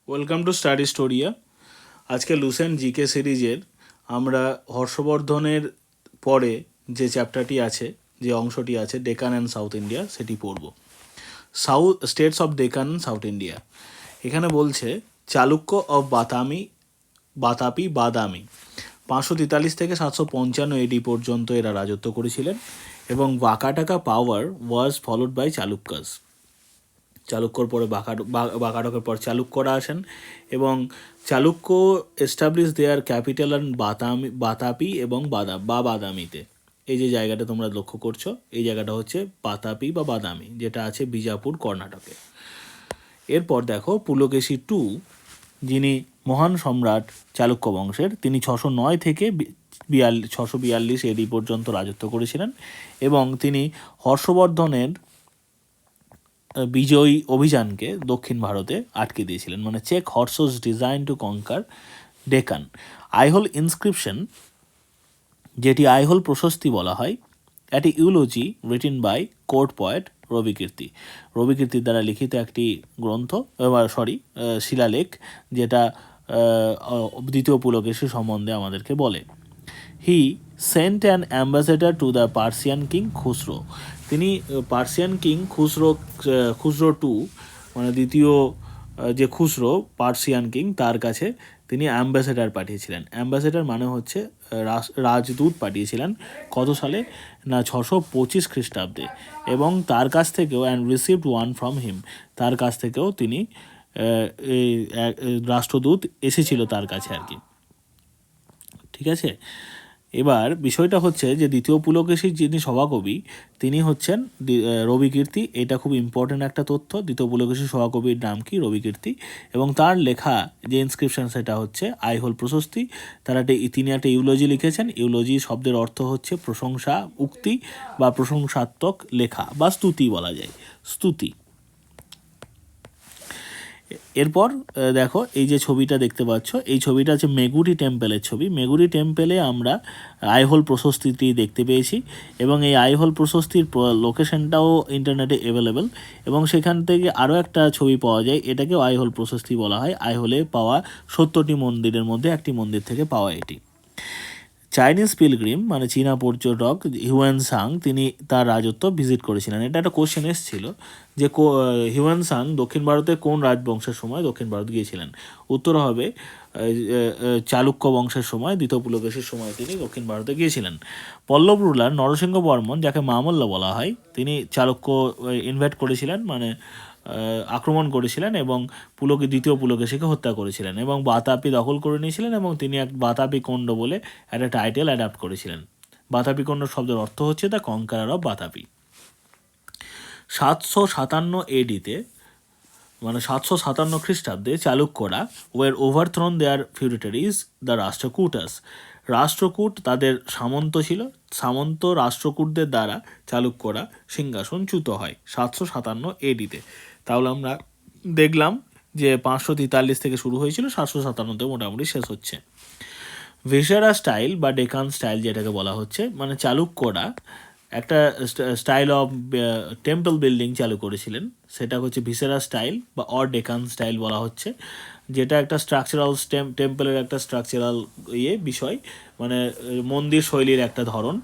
Welcome to study স্টোরিয়া। আজকে Lucent GK সিরিজের আমরা হর্ষবর্ধনের পরে যে চ্যাপ্টারটি আছে, যে অংশটি আছে ডেকান অ্যান্ড সাউথ ইন্ডিয়া, সেটি পড়ব। States of Deccan south India. এখানে বলছে চালুক্য বাতাপি বাদামি 543 থেকে 755 এডি পর্যন্ত এরা রাজত্ব করেছিলেন এবং বাকাটাকা পাওয়ার ওয়াজ ফলোড বাই চালুক্যাস। চালুক্যর পরে বাকাটকের পর চালুক্যরা আসেন এবং Chalukya establish their capital and Vatapi এবং বাদামিতে। এই যে জায়গাটা তোমরা লক্ষ্য করছো, এই জায়গাটা হচ্ছে বাতাপি বা বাদামি, যেটা আছে বিজাপুর, কর্ণাটকে। এরপর দেখো পুলকেশী টু, যিনি মহান সম্রাট চালুক্য বংশের, তিনি 609 থেকে 642 এডি পর্যন্ত রাজত্ব করেছিলেন এবং তিনি হর্ষবর্ধনের বিজয়ী অভিযানকে দক্ষিণ ভারতে আটকে দিয়েছিলেন, মানে check horses design to conquer Deccan. Aihole inscription, যেটি আইহোল প্রশস্তি বলা হয়, একটি eulogy written by court poet রবিকীর্তির দ্বারা লিখিত একটি গ্রন্থ, শিলালেখ, যেটা দ্বিতীয় পুলকেশী সম্বন্ধে আমাদেরকে বলে। He sent an ambassador to the Persian king Khusro. তিনি পার্সিয়ান কিং খুসরো টু, মানে দ্বিতীয় যে খুসরো পার্সিয়ান কিং, তার কাছে তিনি অ্যাম্বাসেডার পাঠিয়েছিলেন। অ্যাম্বাসেডার মানে হচ্ছে রাজদূত পাঠিয়েছিলেন। কত সালে? না, 625 খ্রিস্টাব্দে। এবং তার কাছ থেকেও and received one from him, তার কাছ থেকেও তিনি রাষ্ট্রদূত এসেছিল তার কাছে আর কি। ঠিক আছে, এবার বিষয়টা হচ্ছে যে দ্বিতীয় পুলকেশীর যিনি সভাকবি, তিনি হচ্ছেন রবিকীর্তি। এটা খুব ইম্পর্ট্যান্ট একটা তথ্য। দ্বিতীয় পুলকেশীর সভাকবির নাম কি? রবিকীর্তি। এবং তার লেখা যে ইনস্ক্রিপশন, সেটা হচ্ছে আইহোল প্রশস্তি। তিনি একটা ইউলজি লিখেছেন। ইউলজি শব্দের অর্থ হচ্ছে প্রশংসা, উক্তি বা প্রশংসাত্মক লেখা বা স্তুতি বলা যায়, স্তুতি। এরপর দেখো এই যে ছবিটা দেখতে পাচ্ছ, এই ছবিটা হচ্ছে মেগুরি টেম্পেলের ছবি। মেগুরি টেম্পেলে আমরা আইহোল প্রশস্তিটি দেখতে পেয়েছি এবং এই আইহোল প্রশস্তির লোকেশনটাও ইন্টারনেটে অ্যাভেলেবেল এবং সেখান থেকে আরও একটা ছবি পাওয়া যায়, এটাকেও আইহোল প্রশস্তি বলা হয়। আইহোলে পাওয়া 70টি মন্দিরের মধ্যে একটি মন্দির থেকে পাওয়া এটি। চাইনিজ পিলগ্রিম, মানে চীনা পর্যটক হিউয়েনসাং, তিনি তার রাজত্ব ভিজিট করেছিলেন। এটা একটা কোশ্চেন এসেছিল যে হিউয়েনসাং দক্ষিণ ভারতের কোন রাজবংশের সময় দক্ষিণ ভারত গিয়েছিলেন। উত্তর হবে চালুক্য বংশের সময়, দ্বিতীয় পুলকেশীর সময় তিনি দক্ষিণ ভারতে গিয়েছিলেন। পল্লব রুলার নরসিংহ বর্মন, যাকে মামল্লা বলা হয়, তিনি চালুক্য ইনভাইট করেছিলেন, মানে আক্রমণ করেছিলেন এবং দ্বিতীয় পুলকেশীকে হত্যা করেছিলেন এবং বাতাপি দখল করে নিয়েছিলেন এবং তিনি এক বাতাপি কোণ্ড বলে একটা টাইটেল অ্যাডাপ্ট করেছিলেন। বাতাপি কোণ্ড শব্দের অর্থ হচ্ছে দ্য কনকারার অফ বাতাপি। 757 এডিতে, মানে 757 খ্রিস্টাব্দে চালুক্যরা war ওভারথ্রোন there ফিউডেটারিজ the Rashtrakutas. Rashtrakuta তাদের সামন্ত ছিল। সামন্ত রাষ্ট্রকূটদের দ্বারা চালুক্যরা সিংহাসনচ্যুত হয় 757 এডিতে। তাহলে আমরা দেখলাম যে 543 থেকে শুরু হয়েছিল, 757তে মোটামুটি শেষ হচ্ছে। ভিসেরা স্টাইল বা ডেকান স্টাইল যেটাকে বলা হচ্ছে, মানে চালুক্যরা একটা স্টাইল অফ টেম্পল বিল্ডিং চালু করেছিলেন, সেটা হচ্ছে ভিসেরা স্টাইল বা ডেকান স্টাইল বলা হচ্ছে, যেটা একটা স্ট্রাকচারাল টেম্পলের একটা স্ট্রাকচারাল বিষয়, মানে মন্দির শৈলীর একটা ধরন।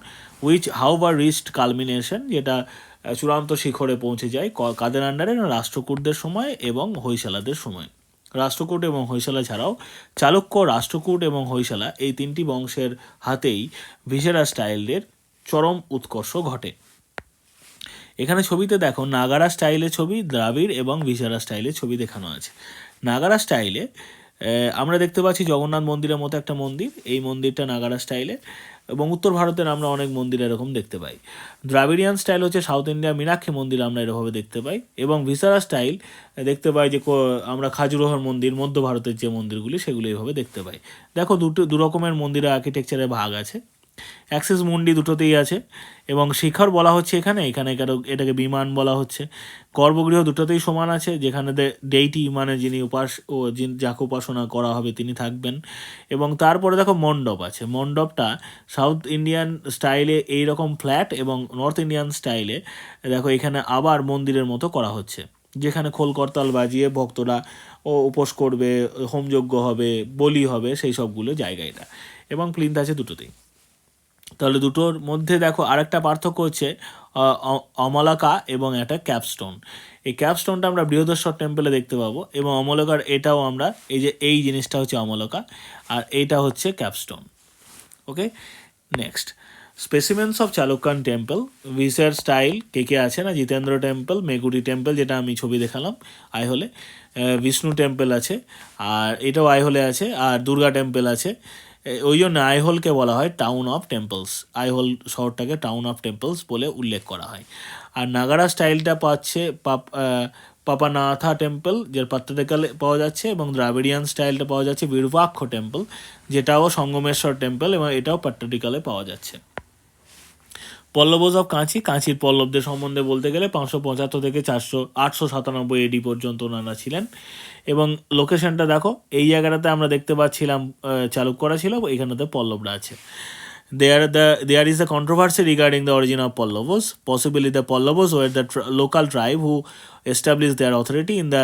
উইচ হাউভার রিচড কালমিনেশন, যেটা চূড়ান্ত শিখরে পৌঁছে যায় কাদের আন্ডারে? রাষ্ট্রকূটদের সময় এবং হৈশালাদের সময়। রাষ্ট্রকূট এবং হৈশালা ছাড়াও চালুক্য, রাষ্ট্রকূট এবং হৈশালা, এই তিনটি বংশের হাতেই ভিসেরা স্টাইলের চরম উৎকর্ষ ঘটে। এখানে ছবিতে দেখো নাগারা স্টাইলের ছবি, দ্রাবিড় এবং ভিসেরা স্টাইলের ছবি দেখানো আছে। নাগারা স্টাইলে আমরা দেখতে পাচ্ছি জগন্নাথ মন্দিরের মতো একটা মন্দির, এই মন্দিরটা নাগারা স্টাইলে, এবং উত্তর ভারতের আমরা অনেক মন্দির এরকম দেখতে পাই। দ্রাবিড়িয়ান স্টাইল হচ্ছে সাউথ ইন্ডিয়া মীনাক্ষী মন্দির আমরা এরকমভাবে দেখতে পাই, এবং ভিসেরা স্টাইল দেখতে পাই যে আমরা খাজুরাহোর মন্দির, মধ্য ভারতের যে মন্দিরগুলি সেগুলো এইভাবে দেখতে পাই। দেখো দু রকমের মন্দিরের আর্কিটেকচারের ভাগ আছে। অ্যাক্সেস মুন্ডি দুটোতেই আছে এবং শিখর বলা হচ্ছে এখানে এটাকে বিমান বলা হচ্ছে। গর্ভগৃহ দুটোতেই সমান আছে, যেখানে ডেইটি মানে যাকে উপাসনা করা হবে তিনি থাকবেন। এবং তারপরে দেখো মণ্ডপ আছে। মণ্ডপটা সাউথ ইন্ডিয়ান স্টাইলে এইরকম ফ্ল্যাট এবং নর্থ ইন্ডিয়ান স্টাইলে দেখো এখানে আবার মন্দিরের মতো করা হচ্ছে, যেখানে খোল করতাল বাজিয়ে ভক্তরা ও উপোস করবে, হোমযজ্ঞ হবে, বলি হবে, সেই সবগুলো জায়গা এটা। এবং প্লিন্থ আছে দুটোতেই। তাহলে দুটোর মধ্যে দেখো আরেকটা পার্থক্য হচ্ছে অমলাকা এবং একটা ক্যাপস্টোন। এই ক্যাপস্টোনটা আমরা বৃহদেশ্বর টেম্পলে দেখতে পাবো, এবং অমলাকার এটাও আমরা এই জিনিসটা হচ্ছে অমলাকা, আর এইটা হচ্ছে capstone. Okay, next specimens of Chalukyan temple. Vesara style কে কে আছে না, জিতেন্দ্র টেম্পল, মেগুটি টেম্পল যেটা আমি ছবি দেখালাম আইহোলে, বিষ্ণু টেম্পল আছে, আর এটাও আইহোলে আছে, আর দুর্গা টেম্পল আছে। ওই জন্য আইহোলকে বলা হয় টাউন অফ টেম্পলস, আইহোল শহরটাকে টাউন অফ টেম্পলস বলে উল্লেখ করা হয়। আর নাগারা স্টাইলটা পাচ্ছে পাপানাথা টেম্পল, যেটা পাট্টাডাকালে পাওয়া যাচ্ছে, এবং দ্রাবিড়িয়ান স্টাইলটা পাওয়া যাচ্ছে বিরূপাক্ষ টেম্পল, যেটাও সঙ্গমেশ্বর টেম্পল, এবং এটাও পাট্টাডিকালে পাওয়া যাচ্ছে। পল্লবস অফ কাঁচি, কাঁচির পল্লবদের সম্বন্ধে বলতে গেলে 575 থেকে 897 এডি পর্যন্ত ওনারা ছিলেন। এবং লোকেশনটা দেখো, এই জায়গাটাতে আমরা দেখতে পাচ্ছিলাম চালুক্যরা ছিল, এখানেতে পল্লবরা আছে। There is a controversy regarding the origin of Pallavas. Possibly the Pallavas were the local tribe who established their authority in the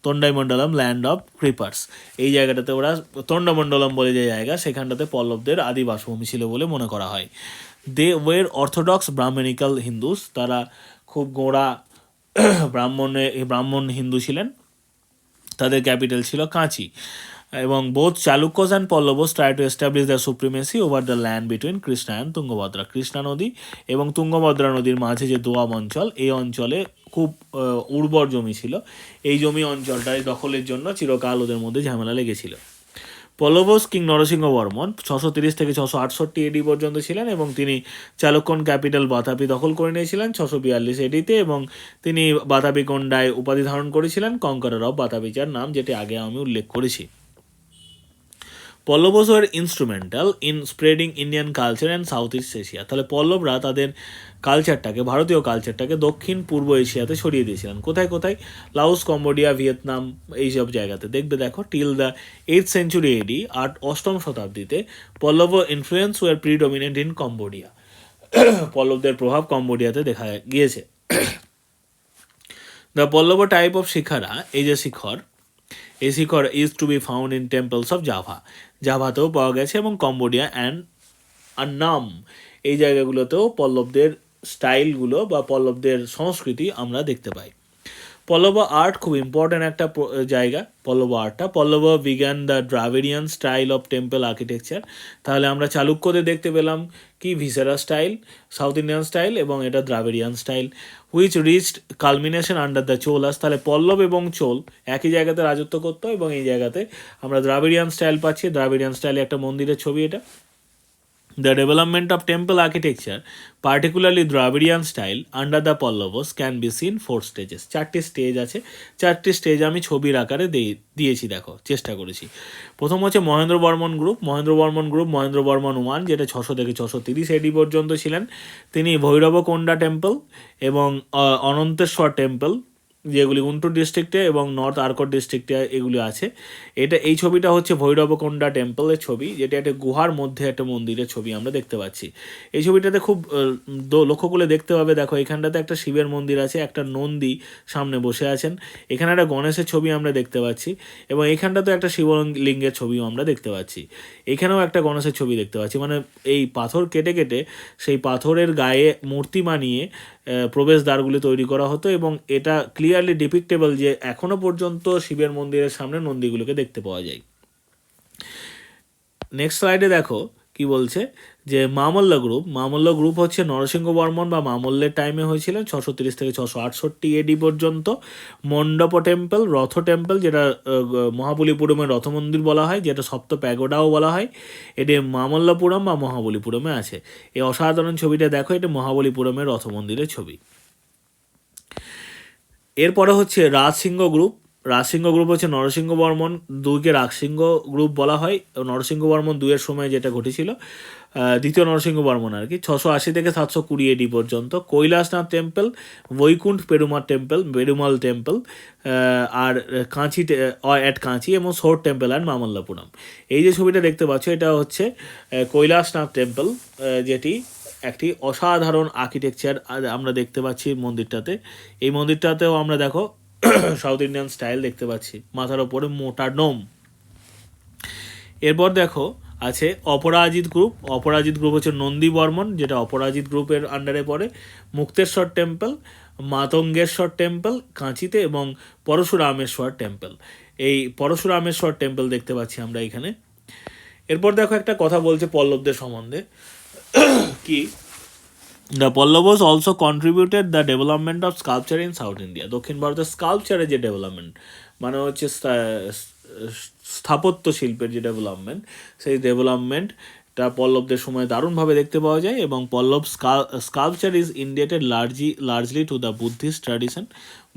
Tondaimandalam land of creepers. এই জায়গাটাতে ওরা তন্ডামণ্ডলম বলে যে জায়গা, সেখানটাতে পল্লবদের আদি বাসভূমি ছিল বলে মনে করা হয়। দে ওয়ের অর্থোডক্স ব্রাহ্মণিক্যাল হিন্দুস, তারা খুব গোঁড়া ব্রাহ্মণ হিন্দু ছিলেন। তাদের ক্যাপিটাল ছিল কাঁচি। এবং both Chalukyas and Pallavas try to establish the supremacy over the land between Krishna and Tungabhadra. Krishna নদী এবং তুঙ্গভদ্রা নদীর মাঝে যে দোয়াব অঞ্চল, এই অঞ্চলে খুব উর্বর জমি ছিল। এই জমি অঞ্চলটায় দখলের জন্য চিরকাল ওদের মধ্যে ঝামেলা লেগেছিল। পল্লবস কিং নরসিংহ বর্মন 630 থেকে 668 এডি পর্যন্ত ছিলেন, এবং তিনি চালুক্যন ক্যাপিটাল বাতাপি দখল করে নিয়েছিলেন 642 এডিতে, এবং তিনি বাতাপি কোন্ডায় উপাধি ধারণ করেছিলেন কঙ্করার অফ বাতাপি, যার নাম যেটি আগে আমি উল্লেখ করেছি। Pallavas were instrumental in spreading Indian culture and South East Asia. তাহলে পল্লবরা তাদের কালচারটাকে, ভারতীয় কালচারটাকে দক্ষিণ পূর্ব এশিয়াতে ছড়িয়ে দিয়েছিলেন। কোথায় কোথায়? লাওস, কম্বোডিয়া, ভিয়েতনাম, এইসব জায়গাতে দেখবে। দেখো, till the 8th century AD, 8ম শতাব্দীতে Pallava influence were predominant in Cambodia. পল্লবদের প্রভাব কম্বোডিয়াতে দেখা গিয়েছে। The Pallava type of shikharas, এই যে শিখর, এই শিখর is to be found in temples of Java, জাভাতেও পাওয়া গেছে, এবং কম্বোডিয়া অ্যান্ড আন্নাম, এই জায়গাগুলোতেও পল্লবদের স্টাইলগুলো বা পল্লবদের সংস্কৃতি আমরা দেখতে পাই। পল্লব আর্ট খুব ইম্পর্ট্যান্ট একটা জায়গা, পল্লব আর্টটা। পল্লব বিজ্ঞান the Dravidian style of temple architecture. তাহলে আমরা চালুক্যদের দেখতে পেলাম কি Vesara style, South Indian style, এবং এটা Dravidian style, which reached culmination under the Cholas. তাহলে পল্লব এবং চোল একই জায়গাতে রাজত্ব করতো, এবং এই জায়গাতে আমরা দ্রাবিডিয়ান স্টাইল পাচ্ছি। দ্রাবিডিয়ান স্টাইলে একটা মন্দিরের ছবি এটা। The development of temple architecture, particularly Dravidian style, under the Pallavas can be seen 4 stages. 4টি স্টেজ আছে, 4টি স্টেজ আমি ছবির আকারে দিয়েছি, দেখো, চেষ্টা করেছি। প্রথম হচ্ছে মহেন্দ্র বর্মন গ্রুপ। মহেন্দ্র বর্মন 1, যেটা 600 থেকে 630 এডি পর্যন্ত ছিলেন। তিনি ভৈরবকোন্ডা টেম্পল এবং অনন্তেশ্বর টেম্পল, যেগুলি গুন্টুর ডিস্ট্রিক্টে এবং নর্থ আরকট ডিস্ট্রিক্টে এগুলি আছে। এই ছবিটা হচ্ছে ভৈরবকোন্ডা টেম্পলের ছবি, যেটা একটা গুহার মধ্যে একটা মন্দিরের ছবি আমরা দেখতে পাচ্ছি। এই ছবিটাতে খুব লক্ষ্য করে দেখতে পাবে, দেখো এখানটাতে একটা শিবের মন্দির আছে, একটা নন্দী সামনে বসে আছেন, এখানে একটা গণেশের ছবি আমরা দেখতে পাচ্ছি, এবং এইখানটাতে একটা শিবলিঙ্গের ছবিও আমরা দেখতে পাচ্ছি। এখানেও একটা গণেশের ছবি দেখতে পাচ্ছি। মানে এই পাথর কেটে কেটে সেই পাথরের গায়ে মূর্তি বানিয়ে প্রবেশদ্বারগুলি তৈরি করা হতো, এবং এটা ক্লিয়ারলি ডিপিক্টেবল যে এখনো পর্যন্ত শিবের মন্দিরের সামনে নন্দীগুলোকে দেখতে পাওয়া যায়। নেক্সট স্লাইডে দেখো কি বলছে, যে মামল্ল গ্রুপ হচ্ছে নরসিংহ বর্মন বা মামল্লের টাইমে হয়েছিল 630 থেকে 668 এডি পর্যন্ত। মণ্ডপ টেম্পল, রথ টেম্পল, যেটা মহাবলীপুরমের রথ মন্দির বলা হয়, যেটা সপ্ত প্যাগোডাও বলা হয়, এটি মামল্লপুরম বা মহাবলীপুরমে আছে। এই অসাধারণ ছবিটা দেখো, এটা মহাবলীপুরমের রথ মন্দিরের ছবি। এরপরে হচ্ছে রাজসিংহ গ্রুপ হচ্ছে নরসিংহ বর্মন 2কে রাজসিংহ গ্রুপ বলা হয়। নরসিংহ বর্মন 2 এর সময় যেটা ঘটেছিল, দ্বিতীয় নরসিংহ বর্মন আর কি, 680 থেকে 720 এডি পর্যন্ত। কৈলাসনাথ টেম্পল, বৈকুণ্ঠ পেরুমাল টেম্পল, আর কাঁচি অ্যাট কাঁচি, এবং সোর টেম্পল অ্যান্ড মামল্লাপুরম। এই যে ছবিটা দেখতে পাচ্ছ, এটা হচ্ছে কৈলাসনাথ টেম্পল, যেটি একটি অসাধারণ আর্কিটেকচার আমরা দেখতে পাচ্ছি মন্দিরটাতে। এই মন্দিরটাতেও আমরা দেখো সাউথ ইন্ডিয়ান স্টাইল দেখতে পাচ্ছি, মাথার ওপরে মোটা ডোম। এরপর দেখো আছে অপরাজিত গ্রুপ। অপরাজিত গ্রুপ হচ্ছে নন্দী বর্মন, যেটা অপরাজিত গ্রুপের আন্ডারে পড়ে। মুক্তেশ্বর টেম্পল, মাতঙ্গেশ্বর টেম্পল কাঁচিতে, এবং পরশুরামেশ্বর টেম্পল। এই পরশুরামেশ্বর টেম্পল দেখতে পাচ্ছি আমরা এখানে। এরপর দেখো একটা কথা বলছে পল্লবদের সম্বন্ধে কি, the Pallavas also contributed the development of sculpture in south India. দক্ষিণ ভারতের স্কাল্পচারের যে ডেভেলপমেন্ট, মানে হচ্ছে স্থাপত্য শিল্পের যে ডেভেলপমেন্ট, সেই ডেভেলপমেন্টটা পল্লবদের সময় দারুণভাবে দেখতে পাওয়া যায়। এবং Pallava sculpture is indebted largely to the Buddhist tradition.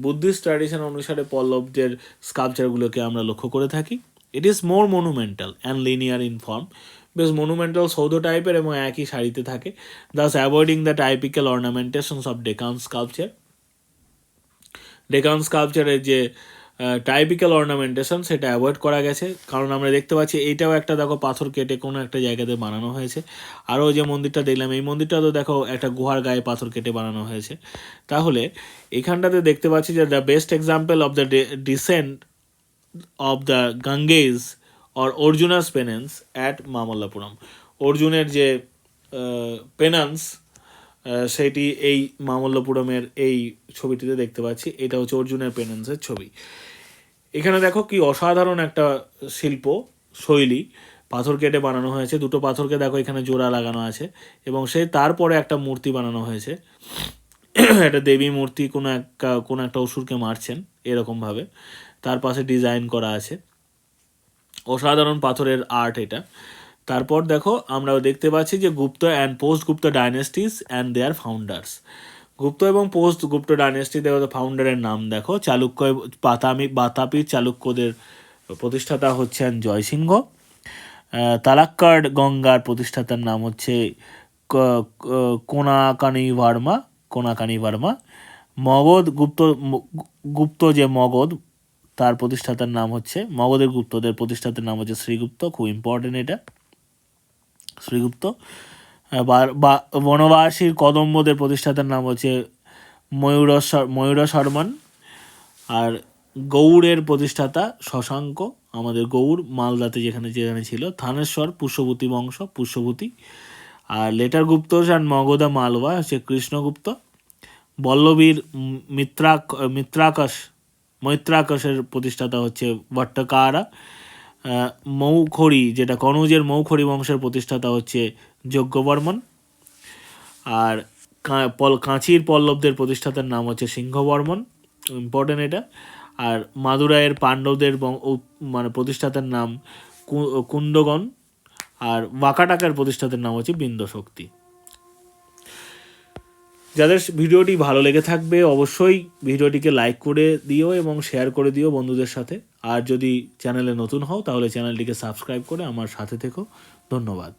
Buddhist tradition অনুসারে পল্লবদের স্কাল্পচারগুলোকে আমরা লক্ষ্য করে থাকি। It is more monumental and linear in form, বেশ মনুমেন্টাল সৌধ টাইপের এবং একই সারিতে থাকে। Thus avoiding the typical ornamentations of Deccan sculpture. Deccan স্কাল্পচারের যে টাইপিক্যাল অর্নামেন্টেশন সেটা অ্যাভয়েড করা গেছে, কারণ আমরা দেখতে পাচ্ছি এইটাও একটা দেখো পাথর কেটে কোনো একটা জায়গাতে বানানো হয়েছে। আরও যে মন্দিরটা দেখলাম, এই মন্দিরটা তো দেখো একটা গুহার গায়ে পাথর কেটে বানানো হয়েছে। তাহলে এখানটাতে দেখতে পাচ্ছি যে the best example of the descent of the Ganges or Arjuna's penance at Mamallapuram. অর্জুনের যে পেনান্স সেটি এই মামল্লাপুরমের এই ছবিটিতে দেখতে পাচ্ছি। এটা হচ্ছে অর্জুনের পেনান্সের ছবি। এখানে দেখো কি অসাধারণ একটা শিল্প শৈলী, পাথর কেটে বানানো হয়েছে। দুটো পাথরকে দেখো এখানে জোড়া লাগানো আছে, এবং সেই তারপরে একটা মূর্তি বানানো হয়েছে। একটা দেবী মূর্তি কোনো একটা অসুরকে মারছেন এরকমভাবে, তার পাশে ডিজাইন করা আছে। অসাধারণ পাথরের আর্ট এটা। তারপর দেখো আমরা দেখতে পাচ্ছি যে Gupta and post Gupta dynasties and their founders. Gupta এবং পোস্ট গুপ্ত ডাইনেস্টি দেখো ফাউন্ডারের নাম দেখো। চালুক্য বাতাপি চালুক্যদের প্রতিষ্ঠাতা হচ্ছেন জয়সিংহ। তালাক্কাড় গঙ্গার প্রতিষ্ঠাতার নাম হচ্ছে কোনাকানি ভার্মা। মগধ গুপ্ত যে মগধ, তার প্রতিষ্ঠাতার নাম হচ্ছে, মগধের গুপ্তদের প্রতিষ্ঠাতার নাম হচ্ছে শ্রীগুপ্ত। খুব ইম্পর্টেন্ট এটা, শ্রীগুপ্ত। বনবাসীর কদম্বদের প্রতিষ্ঠাতার নাম হচ্ছে ময়ূর শর্মন। আর গৌড়ের প্রতিষ্ঠাতা শশাঙ্ক, আমাদের গৌড় মালদাতে যেখানে ছিল। থানেশ্বর পুষ্যভূতি বংশ, পুষ্যভূতি। আর লেটার গুপ্ত অ্যান্ড মগধা মালবা হচ্ছে কৃষ্ণগুপ্ত। বল্লবীর মৈত্রাকশের প্রতিষ্ঠাতা হচ্ছে ভট্টকারা। মৌখড়ি, যেটা কনৌজের মৌখড়ি বংশের প্রতিষ্ঠাতা হচ্ছে যজ্ঞবর্মন। আর কাঁচির পল্লবদের প্রতিষ্ঠাতার নাম হচ্ছে সিংহবর্মন, ইম্পর্টেন্ট এটা। আর মাদুরাইয়ের পাণ্ডবদের মানে প্রতিষ্ঠাতার নাম কুন্দগণ। আর ওয়াকাটাকার প্রতিষ্ঠাতার নাম হচ্ছে বিন্দশক্তি। যাদের ভিডিওটি ভালো লেগে থাকবে অবশ্যই ভিডিওটিকে লাইক করে দিও এবং শেয়ার করে দিও বন্ধুদের সাথে। আর যদি চ্যানেলে নতুন হও তাহলে চ্যানেলটিকে সাবস্ক্রাইব করে আমার সাথে থেকো। ধন্যবাদ।